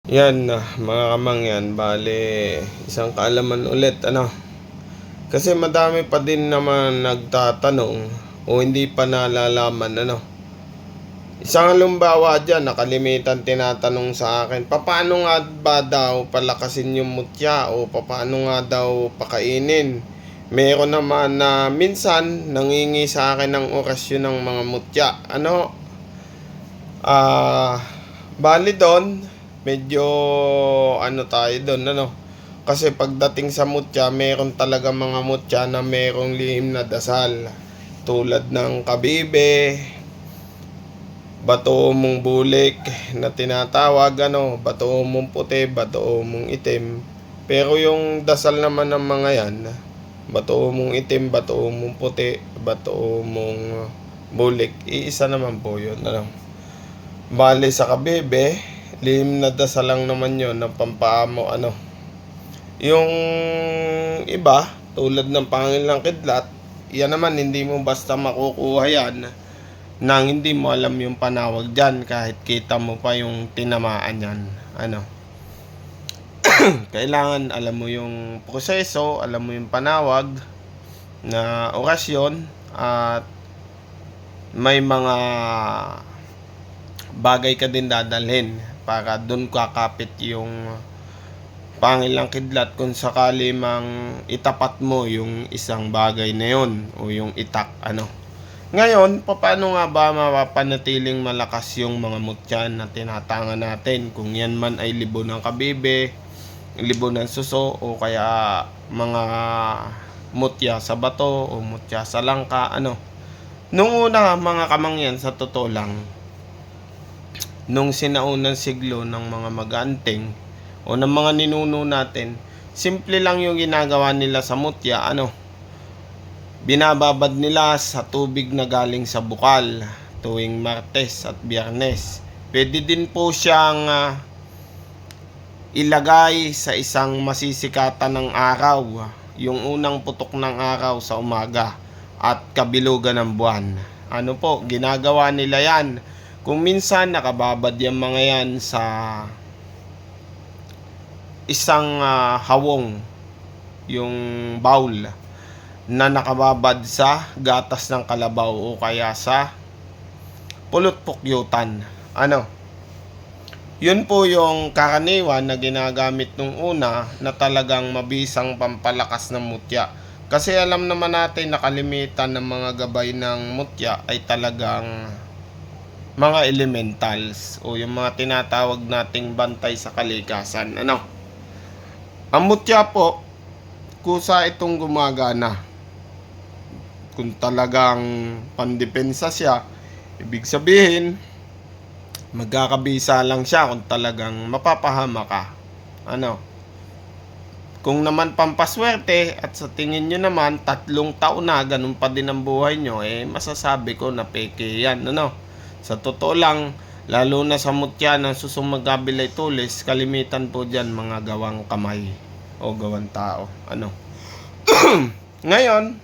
Yan, mga kamangyan, bale, isang kaalaman ulit, Kasi madami pa din naman nagtatanong o hindi pa nalalaman, Isang halimbawa dyan, nakalimitan tinatanong sa akin, paano nga ba daw palakasin yung mutya o paano nga daw pakainin? Meron naman na minsan nangingi sa akin ng orasyon ng mga mutya. Bali doon, medyo tayo doon, Kasi pagdating sa mutya, meron talaga mga mutya na merong lihim na dasal. Tulad ng kabibe, bato mong bulik na tinatawag, bato mong puti, bato mong itim. Pero yung dasal naman ng mga yan, bato mong itim, bato mong puti, bato mong bulik, iisa naman po yun, Bale sa kabebe, lihim na dasal lang naman yon ng pampaamo, Yung iba, tulad ng Pangilang Kidlat, yan naman hindi mo basta makukuha yan nang hindi mo alam yung panawag dyan kahit kita mo pa yung tinamaan yan, Kailangan alam mo yung proseso, alam mo yung panawag na orasyon at may mga bagay ka din dadalhin para doon kakapit yung Pangilang Kidlat kung sakali mang itapat mo yung isang bagay na yon o yung itak, Ngayon, paano nga ba mapapanatiling malakas yung mga mutya na tinatangan natin kung yan man ay libo ng kabibe, libo ng suso o kaya mga mutya sa bato o mutya sa langka, Nung una mga kamangyan, sa totoo lang, nung sinaunang siglo ng mga mag-aanting o ng mga ninuno natin, simple lang yung ginagawa nila sa mutya, binababad nila sa tubig na galing sa bukal tuwing Martes at Biyernes. Pwede din po siyang ilagay sa isang masisikatan ng araw, yung unang putok ng araw sa umaga at kabilugan ng buwan. Ginagawa nila yan. Kung minsan nakababad yung mga yan sa isang hawong, yung bowl na nakababad sa gatas ng kalabaw o kaya sa pulot pukyutan. Yun po yung karaniwan na ginagamit nung una na talagang mabisang pampalakas ng mutya. Kasi alam naman natin na kalimitan ng mga gabay ng mutya ay talagang mga elementals o yung mga tinatawag nating bantay sa kalikasan. Ang mutya po, kusa itong gumagana. Kung talagang pandepensa siya, ibig sabihin, magkakabisa lang siya kung talagang mapapahama ka. Kung naman pampaswerte at sa tingin nyo naman 3 taon na ganun pa din ang buhay nyo, masasabi ko na peke yan, Sa totoo lang, lalo na sa mutya ng susumagabilay tulis, kalimitan po dyan mga gawang kamay o gawang tao. Ngayon,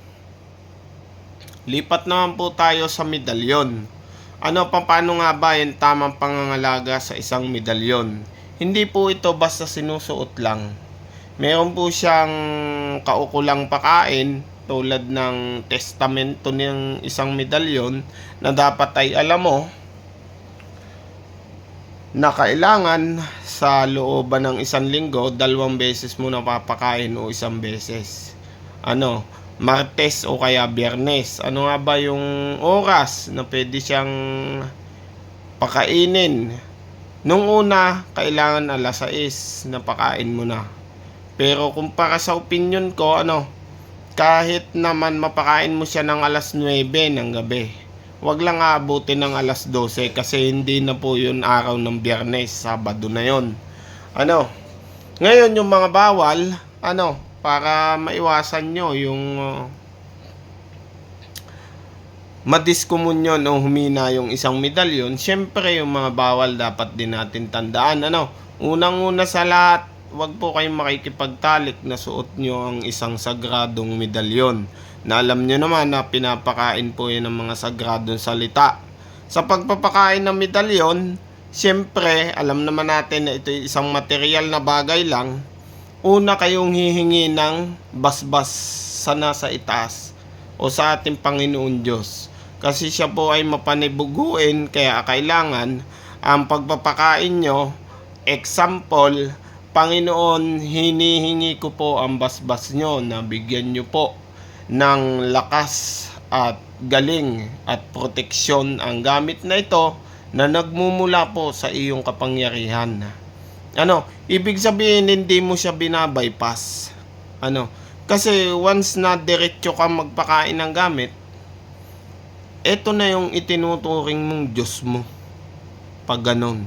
lipat naman po tayo sa medalyon. Paano nga ba yung tamang pangangalaga sa isang medalyon? Hindi po ito basta sinusuot lang. Meron po siyang kaukulang pakain tulad ng testamento ng isang medalyon na dapat ay alam mo na kailangan sa looban ng 1 linggo 2 beses mo napapakain o 1 beses. Martes o kaya Biyernes. Ano nga ba yung oras na pwede siyang pakainin? Nung una, kailangan 6:00 na pakain mo na. Pero kung para sa opinion ko, kahit naman mapakain mo siya ng 9:00 ng gabi, wag lang aabutin ng 12:00 kasi hindi na po yun araw ng Biyernes, Sabado na yun. Ngayon yung mga bawal, para maiwasan nyo yung madiskumunyon o humina yung isang medalyon, syempre yung mga bawal dapat din natin tandaan. Unang-una sa lahat, wag po kayong makikipagtalik na suot nyo ang isang sagradong medalyon na alam nyo naman na pinapakain po yan ng mga sagradong salita. Sa pagpapakain ng medalyon, Siyempre, alam naman natin na ito isang material na bagay lang. Una kayong hihingi ng basbas sa nasa itaas o sa ating Panginoon Diyos. Kasi siya po ay mapanibuguin, kaya kailangan ang pagpapakain nyo, example, Panginoon, hinihingi ko po ang basbas nyo na bigyan nyo po ng lakas at galing at proteksyon ang gamit na ito na nagmumula po sa iyong kapangyarihan. Ibig sabihin hindi mo siya binabypass. Kasi once na diretso ka magpakain ng gamit, ito na yung itinuturing mong Diyos mo. Pag ganon.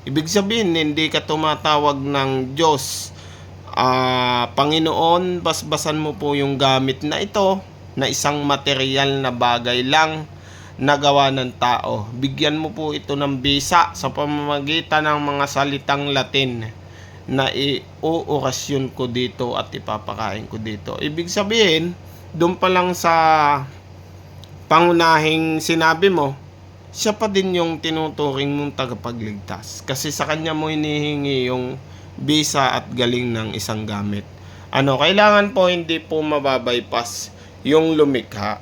Ibig sabihin, hindi ka tumatawag ng Diyos. Panginoon, basbasan mo po yung gamit na ito, na isang material na bagay lang nagawa ng tao. Bigyan mo po ito ng bisa sa pamamagitan ng mga salitang Latin na iuorasyon ko dito at ipapakain ko dito. Ibig sabihin, doon pa lang sa pangunahing sinabi mo, siya pa din yung tinuturing mong tagapagligtas. Kasi sa kanya mo hinihingi yung bisa at galing ng isang gamit. Kailangan po hindi po mababypass yung lumikha.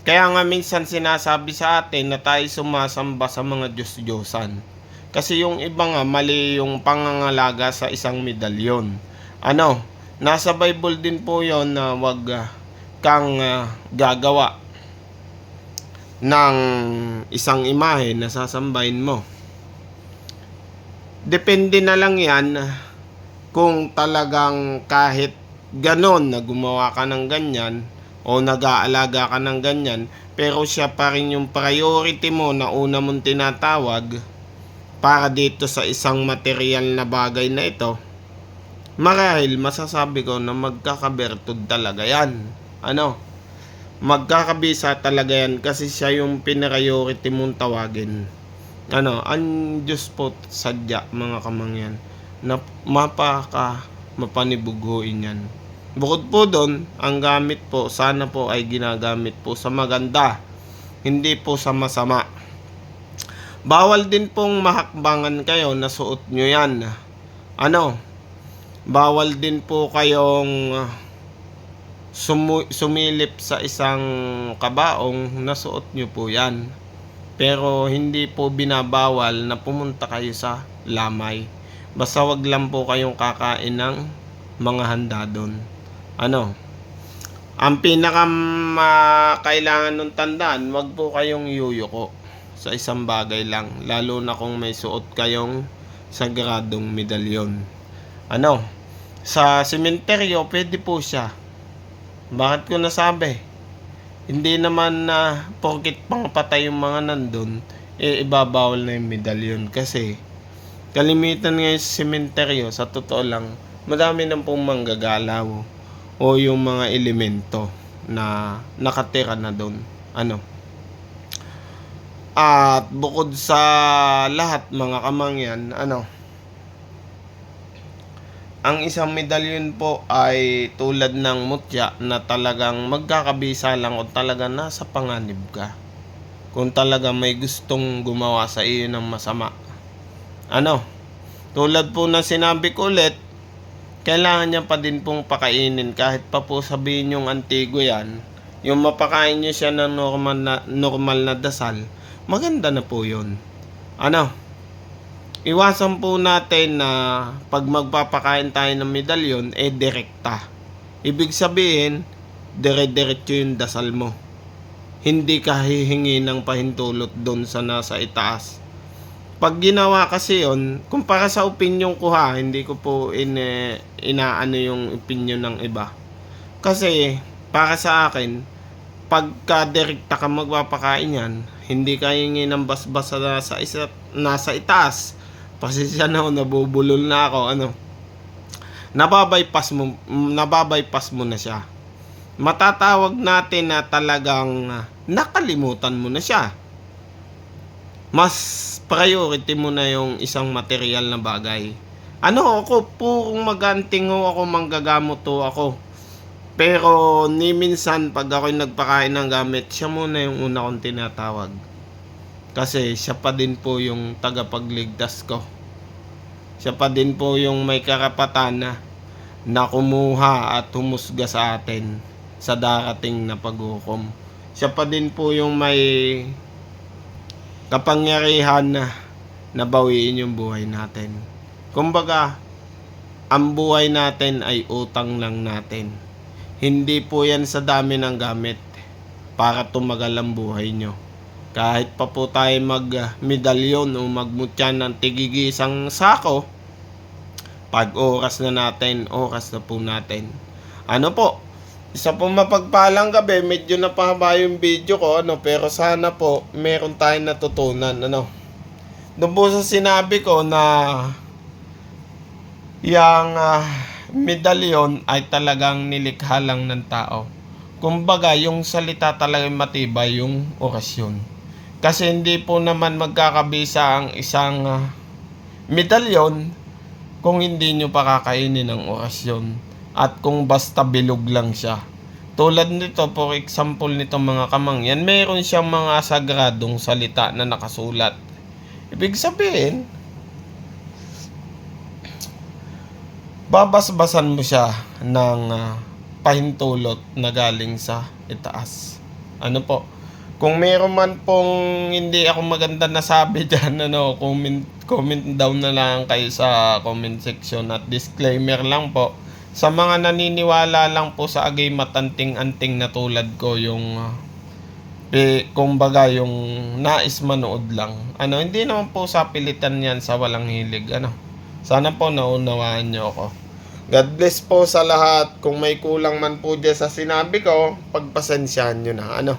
Kaya nga minsan sinasabi sa atin na tayo sumasamba sa mga Diyos-Diyosan. Kasi yung iba nga mali yung pangangalaga sa isang medalyon. Nasa Bible din po yon na wag kang gagawa ng isang imahe na sasambahin mo. Depende na lang yan kung talagang kahit ganon na gumawa ka ng ganyan o nag-aalaga ka ng ganyan, pero siya pa rin yung priority mo na una mong tinatawag para dito sa isang material na bagay na ito, marahil masasabi ko na magkakabertud talaga yan. Magkakabisa talaga yan kasi siya yung priority mong tawagin. Ang Diyos po sadya mga kamangyan na mapanibuguin yan. Bukod po doon, ang gamit po sana po ay ginagamit po sa maganda, hindi po sa masama. Bawal din pong mahakbangan kayo na suot nyo yan. Bawal din po kayong sumilip sa isang kabaong na suot nyo po yan. Pero hindi po binabawal na pumunta kayo sa lamay. Basta wag lang po kayong kakain ng mga handa doon. Ang kailangan ng tandaan, wag po kayong yuyuko sa isang bagay lang, lalo na kung may suot kayong sagradong medalyon. Sa sementeryo pwede po siya. Bakit ko nasabi? Hindi naman na porkit pangpatay yung mga nandun, ibabawal na yung medalyon. Kasi kalimitan ngayon sa sementeryo, sa totoo lang, madami nang pong manggagalaw o yung mga elemento na nakatira na doon. At bukod sa lahat mga kamangyan, ang isang medalyon po ay tulad ng mutya na talagang magkakabisa lang kung talaga nasa panganib ka. Kung talaga may gustong gumawa sa iyo ng masama. Tulad po na sinabi ko ulit, kailangan niya pa din pong pakainin kahit pa po sabihin yung antigo yan, yung mapakain niyo siya ng normal na dasal, maganda na po yun. Iwasan po natin na pag magpapakain tayo ng medalyon, direkta. Ibig sabihin, dire-diretso yung dasal mo. Hindi ka hihingi ng pahintulot doon sa nasa itaas. Pag ginawa kasi yon, kumpara sa opinion ko hindi ko po inaano yung opinion ng iba. Kasi, para sa akin, pagka direkta ka magpapakain yan, hindi ka hihingi ng basbas nasa itaas. Pasensya na ako, nabubulol na ako. Nababypass mo na siya. Matatawag natin na talagang nakalimutan mo na siya. Mas priority mo na yung isang material na bagay. Ako, purong maganting ako, manggagamot ako. Pero ni minsan pag ako'y nagpakain ng gamit, siya muna yung una kong tinatawag. Kasi siya pa din po yung tagapagligtas ko. Siya pa din po yung may karapatan na kumuha at humusga sa atin sa darating na paghukom. Siya pa din po yung may kapangyarihan na bawiin yung buhay natin. Kumbaga, ang buhay natin ay utang lang natin. Hindi po yan sa dami ng gamit para tumagal ang buhay nyo. Kahit pa po tayo mag-medalyon o magmutya ng tigigisang sako, pag oras na natin, oras na po natin. Ano po, isa po mapagpalang gabi, medyo napahaba yung video ko, pero sana po meron tayong natutunan, Doon po sa sinabi ko na yung medalyon ay talagang nilikha lang ng tao. Kumbaga, yung salita talagang matibay, yung orasyon. Kasi hindi po naman magkakabisa ang isang medalyon kung hindi nyo pakakainin ng orasyon at kung basta bilog lang siya. Tulad nito, for example nitong mga kamangyan, mayroon siyang mga sagradong salita na nakasulat. Ibig sabihin, babasbasan mo siya ng pahintulot na galing sa itaas. Ano po? Kung meron man pong hindi ako maganda nasabi dyan, comment down na lang kayo sa comment section at disclaimer lang po. Sa mga naniniwala lang po sa agay matanting-anting na tulad ko, yung kumbaga yung nais manood lang. Hindi naman po sa pilitan yan sa walang hilig. Sana po naunawaan nyo ako. God bless po sa lahat. Kung may kulang man po dyan sa sinabi ko, pagpasensyahan nyo na.